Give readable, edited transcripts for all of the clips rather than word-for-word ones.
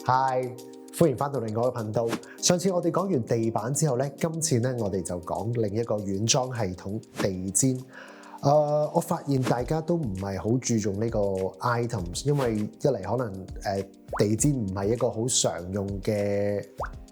Hi，歡迎翻到另外一個頻道。上次我哋講完地板之後咧，今次咧我哋就講另一個軟裝系統地氈。我發現大家都唔係好注重呢個 items， 因為一嚟可能地氈唔係一個好常用嘅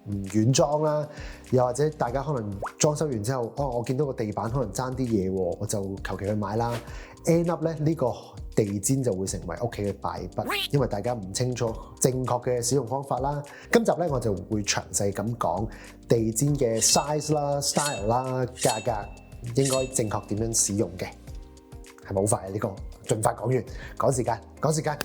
軟裝啦，又或者大家可能裝修完之後，我見到個地板可能爭啲嘢喎，我就求其去買啦。End up 咧呢個地氈就會成為屋企嘅敗筆，因為大家唔清楚正確嘅使用方法啦。今集咧我就會詳細咁講地氈嘅 size 啦、style 啦、價格應該正確點樣使用嘅，係咪好快啊？呢個盡快講完，趕時間。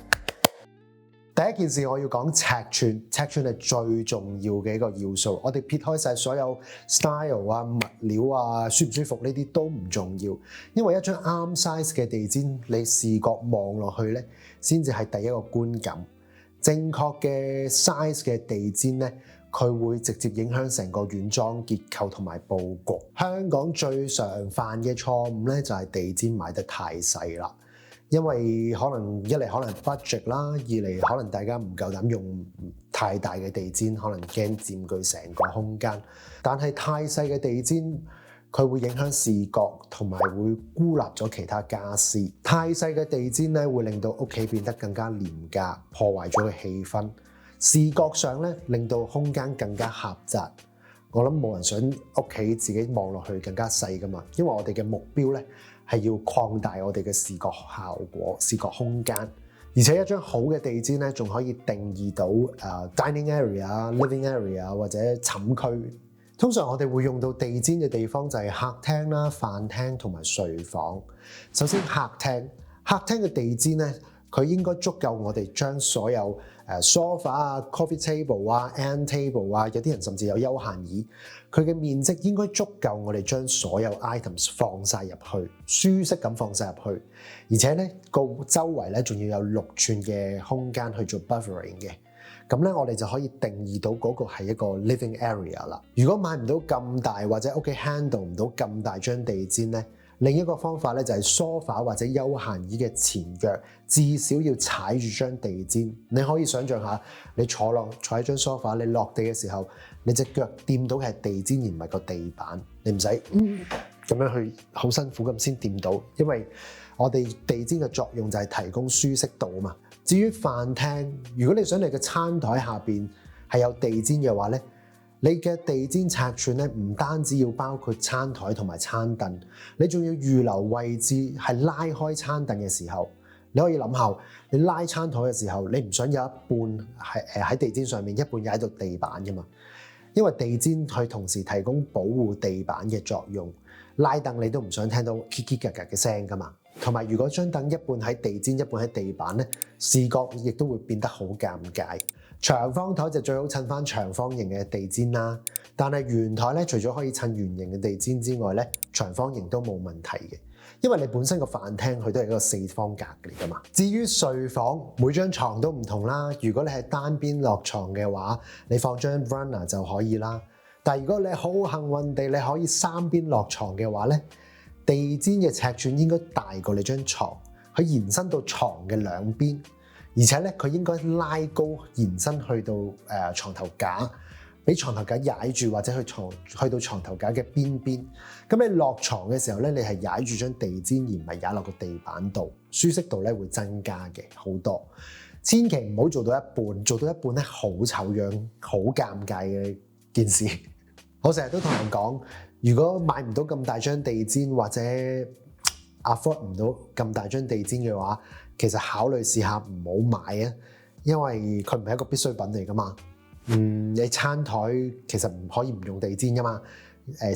第一件事我要講尺寸，尺寸係最重要嘅一個要素。我哋撇開晒所有 style 啊、物料啊、舒唔舒服呢啲都唔重要，因為一張啱 size 嘅地氈，你視覺望落去咧，先至係第一個觀感。正確嘅 size 嘅地氈咧，佢會直接影響成個軟裝結構同埋佈局。香港最常犯嘅錯誤咧，就係地氈買得太細啦。因為可能一嚟可能 budget 啦，二嚟可能大家唔夠膽用太大嘅地氈，可能驚佔據成個空間。但係太細嘅地氈，佢會影響視覺同埋會孤立咗其他家私。太細嘅地氈咧，會令到屋企變得更加廉價，破壞咗個氣氛。視覺上咧，令到空間更加狹窄。我諗冇人想屋企自己望落去更加細㗎嘛，因為我哋嘅目標咧，係要擴大我哋嘅視覺效果、視覺空間，而且一張好嘅地氈咧，仲可以定義到dining area、living area 或者寢區。通常我哋會用到地氈嘅地方就係客廳啦、飯廳同埋睡房。首先客廳嘅地氈咧，佢應該足夠我哋將所有sofa 啊、coffee table 啊、end table 啊，有啲人甚至有休閒椅，佢嘅面積應該足夠我哋將所有 items 放晒入去，舒適咁放晒入去，而且咧個周圍咧仲要有6寸嘅空間去做 buffering 嘅，咁咧我哋就可以定義到嗰個係一個 living area 啦。如果買唔到咁大或者屋企 handle 唔到咁大張地氈咧，另一個方法咧就係 sofa 或者休閒椅嘅前腳至少要踩住張地氈。你可以想象下，你坐喺張 sofa， 你落地嘅時候，你隻腳掂到嘅係地氈而唔係個地板，你唔使咁樣去好辛苦咁先掂到，因為我哋地氈嘅作用就係提供舒適度啊嘛。至於飯廳，如果你想你嘅餐台下邊係有地氈嘅話咧，你嘅地氈尺寸咧，唔單止要包括餐台同埋餐凳，你仲要預留位置係拉開餐凳嘅時候，你可以諗下，你拉餐台嘅時候，你唔想有一半係喺地氈上面，一半踩到地板㗎嘛？因為地氈佢同時提供保護地板嘅作用，拉凳你都唔想聽到吱吱格格嘅聲㗎嘛。同埋如果張凳一半喺地氈，一半喺地板咧，視覺亦都會變得好尷尬。長方台就最好襯翻長方形嘅地氈啦，但係圓台咧，除咗可以襯圓形嘅地氈之外咧，長方形都冇問題嘅，因為你本身個飯廳佢都係一個四方格嚟噶嘛。至於睡房，每張床都唔同啦。如果你係單邊落床嘅話，你放張 runner 就可以啦。但係如果你好幸運地你可以三邊落床嘅話咧，地氈嘅尺寸應該大過你張床，佢延伸到床嘅兩邊。而且咧，佢應該拉高延伸去到床頭架，俾床頭架踩住，或者去到床頭架嘅邊邊。咁你落床嘅時候咧，你係踩住張地氈而唔係踩落個地板度，舒適度咧會增加嘅好多。千祈唔好做到一半，做到一半咧好醜樣、好尷尬嘅件事。我成日都同人講，如果買唔到咁大張地氈或者afford 唔到咁大張地氈嘅話，其實考慮試下唔好買啊，因為佢唔係一個必需品嚟噶嘛。你餐台其實唔可以唔用地氈噶嘛。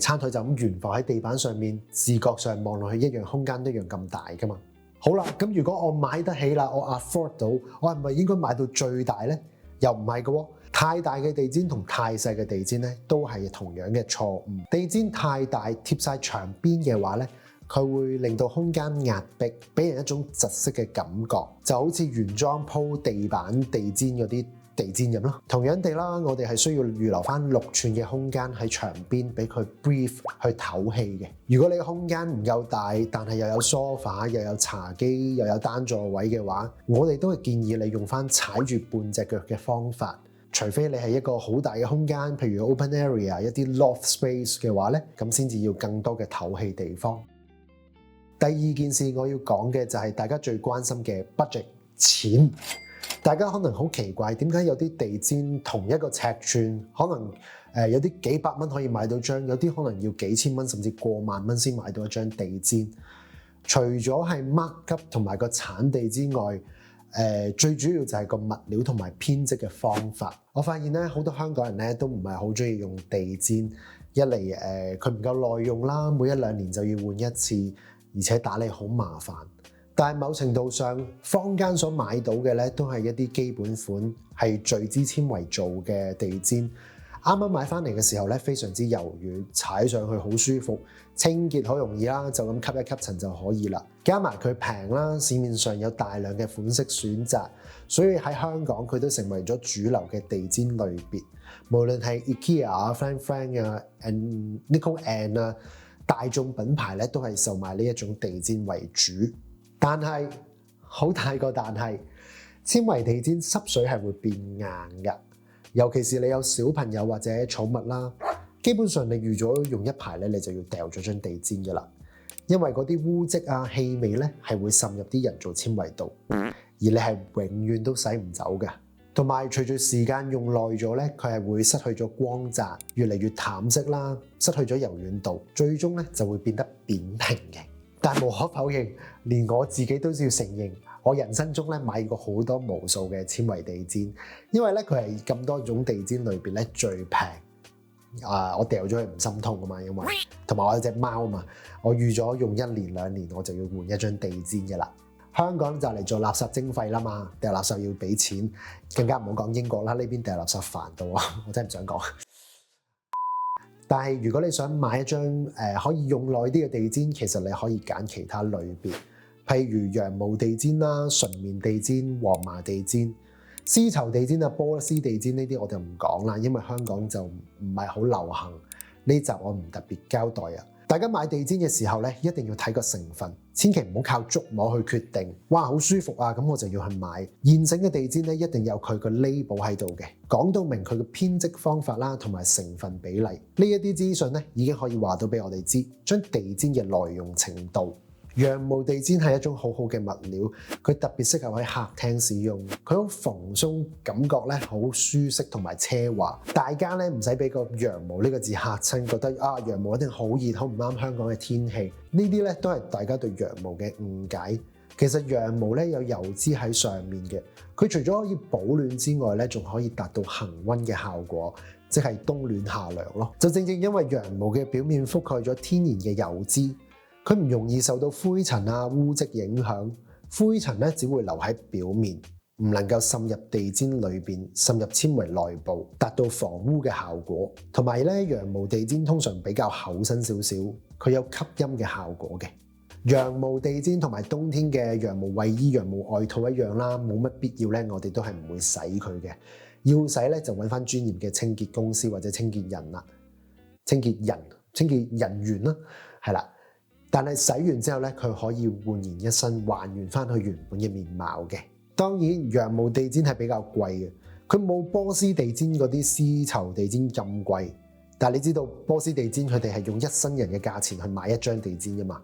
餐台就咁懸浮喺地板上面，視覺上望落去一樣空間一樣咁大噶嘛。好啦，咁如果我買得起啦，我 afford 到，我係咪應該買到最大咧？又唔係嘅喎。太大嘅地氈同太細嘅地氈咧，都係同樣嘅錯誤。地氈太大貼晒牆邊嘅話咧，佢會令到空間壓迫，俾人一種窒息嘅感覺，就好似原裝鋪地板地氈嗰啲地氈咁咯。同樣地啦，我哋係需要預留翻6寸嘅空間喺牆邊，俾佢 breathe 去唞氣嘅。如果你嘅空間唔夠大，但係又有 sofa 又有茶几又有單座位嘅話，我哋都係建議你用翻踩住半隻腳嘅方法，除非你係一個好大嘅空間，譬如 open area 一啲 loft space 嘅話咧，咁先至要更多嘅透氣地方。第二件事我要講嘅就係大家最關心嘅 budget 錢。大家可能好奇怪，點解有啲地氈同一個尺寸，可能有啲幾百蚊可以買到張，有啲可能要幾千蚊甚至過萬蚊先買到一張地氈。除咗係 mark up 同埋個產地之外，最主要就係個物料同埋編織嘅方法。我發現咧，好多香港人咧都唔係好中意用地氈，一嚟佢唔夠耐用啦，每1-2年就要換一次，而且打理好麻煩。但係某程度上，坊間所買到嘅咧都係一啲基本款，係聚酯纖維做嘅地氈。啱啱買翻嚟嘅時候咧，非常之柔軟，踩上去好舒服，清潔好容易啦，就咁吸一吸塵就可以啦。加埋佢平啦，市面上有大量嘅款式選擇，所以喺香港佢都成為咗主流嘅地氈類別。無論係 IKEA 啊、Frank 啊、Nico and 啊，大眾品牌咧都係售賣呢一種地氈為主。但係好大個但係，纖維地氈濕水係會變硬㗎，尤其是你有小朋友或者寵物啦，基本上你預咗用一排咧，你就要掉咗張地氈㗎啦，因為嗰啲污漬啊、氣味咧係會滲入啲人造纖維度，而你係永遠都洗唔走嘅。同埋隨住時間用耐咗咧，佢係會失去咗光澤，越嚟越淡色啦，失去咗柔軟度，最終咧就會變得扁平嘅。但無可否認，連我自己都要承認，我人生中咧買過好多無數嘅纖維地氈，因為咧佢係咁多種地氈裏邊咧最平。我掉咗佢唔心痛啊嘛，因為同埋我有隻貓啊嘛，我預咗用1-2年我就要換一張地氈嘅啦。香港就嚟做垃圾徵費啦嘛，掉垃圾要俾錢，更加唔好講英國啦，呢邊掉垃圾煩到啊，我真係唔想講。但係如果你想買一張可以用耐啲嘅地氈，其實你可以揀其他類別，譬如羊毛地氈啦、純棉地氈、黃麻地氈、絲綢地氈啊、波斯地氈呢啲我就唔講啦，因為香港就唔係好流行，呢集我唔特別交代啊。大家買地氈嘅時候咧，一定要睇個成分，千祈唔好靠觸摸去決定。哇，好舒服啊，咁我就要去買。現成嘅地氈咧，一定有佢個 label 喺度嘅，講到明佢嘅編織方法啦，同埋成分比例。呢一啲資訊咧，已經可以話到俾我哋知，將地氈嘅耐用程度。羊毛地氈係一種好好嘅物料，佢特別適合喺客廳使用。佢好蓬鬆，感覺咧好舒適同埋奢華。大家咧唔使俾個羊毛呢個字嚇親，覺得羊毛一定好熱，好唔啱香港嘅天氣。呢啲咧都係大家對羊毛嘅誤解。其實羊毛咧有油脂喺上面嘅，佢除咗可以保暖之外咧，仲可以達到恆溫嘅效果，即係冬暖夏涼咯。就正正因為羊毛嘅表面覆蓋咗天然嘅油脂。佢唔容易受到灰塵啊、污漬影響，灰塵咧只會留喺表面，唔能夠滲入地氈裏邊，滲入纖維內部，達到防污嘅效果。同埋咧，羊毛地氈通常比較厚身少少，佢有吸音嘅效果嘅。羊毛地氈同埋冬天嘅羊毛衛衣、羊毛外套一樣啦，冇乜必要咧，我哋都係唔會洗佢嘅。要洗咧就揾翻專業嘅清潔公司或者清潔人啦，清潔人員啦，係啦。但係洗完之後咧，佢可以煥然一新，還原翻佢原本嘅面貌嘅。當然，羊毛地氈係比較貴嘅，佢冇波斯地氈嗰啲絲綢地氈咁貴。但係你知道波斯地氈佢哋係用1新人嘅價錢去買一張地氈㗎嘛？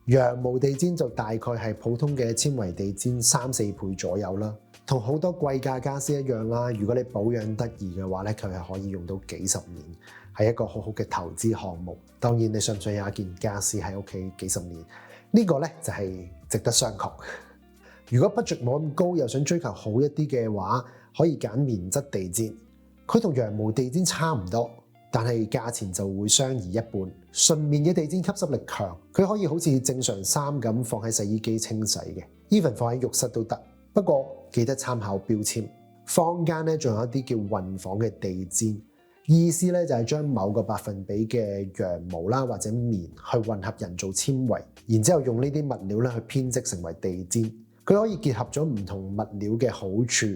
羊毛地氈就大概係普通嘅纖維地氈3-4倍左右啦。同好多貴價家私一樣啦，如果你保養得宜嘅話咧，佢係可以用到幾十年。係一個好好嘅投資項目。當然，你想唔想有一件家私喺屋企幾十年？呢個咧就係值得商榷。如果 budget 冇咁高，又想追求好一啲嘅話，可以揀棉質地氈。佢同羊毛地氈差唔多，但係價錢就會相宜一半。純棉嘅地氈吸濕力強，佢可以好似正常衫咁放喺洗衣機清洗嘅 ，even 放喺浴室都得。不過記得參考標籤。坊間咧仲有一啲叫混紡嘅地氈。意思咧就係將某個百分比嘅羊毛啦或者棉去混合人造纖維，然之後用呢啲物料咧去編織成為地氈。佢可以結合咗唔同物料嘅好處，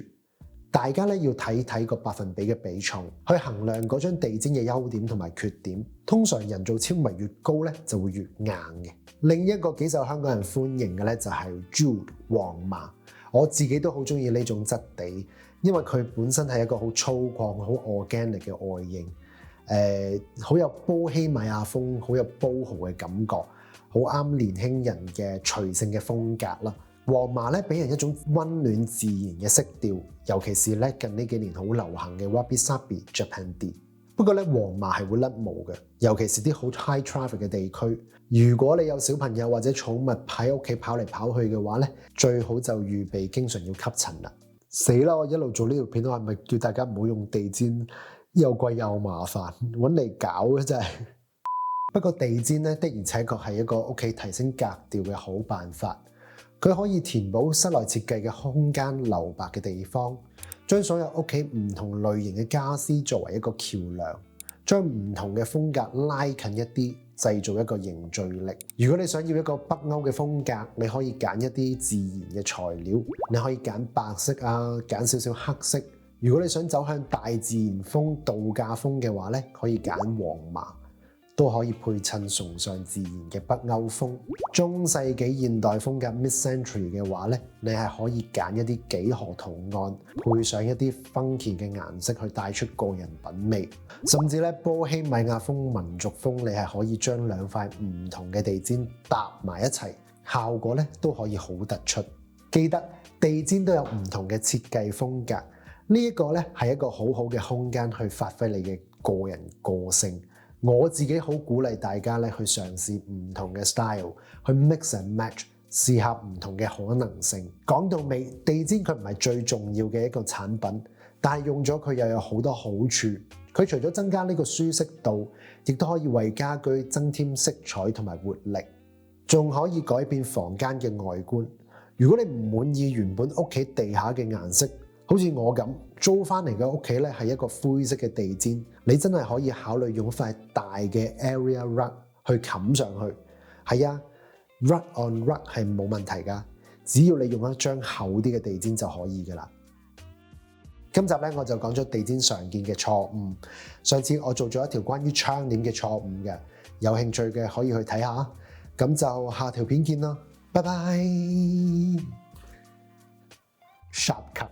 大家咧要睇睇個百分比嘅比重，去衡量嗰張地氈嘅優點同埋缺點。通常人造纖維越高咧就會越硬嘅。另一個幾受香港人歡迎嘅咧就係 Jute 黃麻，我自己都好中意呢種質地。因為佢本身係一個好粗獷、好 organic 嘅外形，好有波希米亞風，好有boho嘅感覺，好啱年輕人嘅隨性嘅風格啦。黃麻咧俾人一種溫暖自然嘅色調，尤其是咧近呢幾年好流行嘅 Wabi Sabi Japandi。不過咧黃麻係會甩毛嘅，尤其是啲好 high traffic 嘅地區。如果你有小朋友或者寵物喺屋企跑嚟跑去嘅話咧，最好就預備經常要吸塵啦。死啦！我一路做呢條片，我係咪叫大家唔好用地氈？又貴又麻煩，揾嚟搞嘅真係。不過地氈咧的而且確係一個屋企提升格調嘅好辦法。佢可以填補室內設計嘅空間留白嘅地方，將所有屋企唔同類型嘅家私作為一個橋梁，將唔同嘅風格拉近一啲，製造一個凝聚力。如果你想要一個北歐嘅風格，你可以揀一啲自然嘅材料，你可以揀白色啊，揀少少黑色。如果你想走向大自然風、度假風嘅話咧，可以揀黃麻。都可以配襯崇尚自然嘅北歐風。中世紀現代風格 Mid-century 嘅話咧，你係可以揀一啲幾何圖案，配上一啲funky嘅顏色去帶出個人品味。甚至咧波希米亞風、民族風，你係可以將兩塊唔同嘅地氈搭埋一齊，效果咧都可以好突出。記得地氈都有唔同嘅設計風格，呢一個咧係一個好好嘅空間去發揮你嘅個人個性。我自己好鼓勵大家咧去嘗試唔同嘅 style， 去 mix and match， 試下唔同嘅可能性。講到尾，地氈佢唔係最重要嘅一個產品，但係用咗佢又有好多好處。佢除咗增加呢個舒適度，亦都可以為家居增添色彩同埋活力，仲可以改變房間嘅外觀。如果你唔滿意原本屋企地下嘅顏色，好似我咁租翻嚟嘅屋企咧係一個灰色嘅地氈，你真係可以考慮用塊大嘅 area rug 去冚上去。係啊 ，rug on rug 係冇問題㗎，只要你用一張厚啲嘅地氈就可以㗎啦。今集咧我就講咗地氈常見嘅錯誤。上次我做咗一條關於窗簾嘅錯誤嘅，有興趣嘅可以去睇下。咁就下條片見啦，拜拜。Sharp cut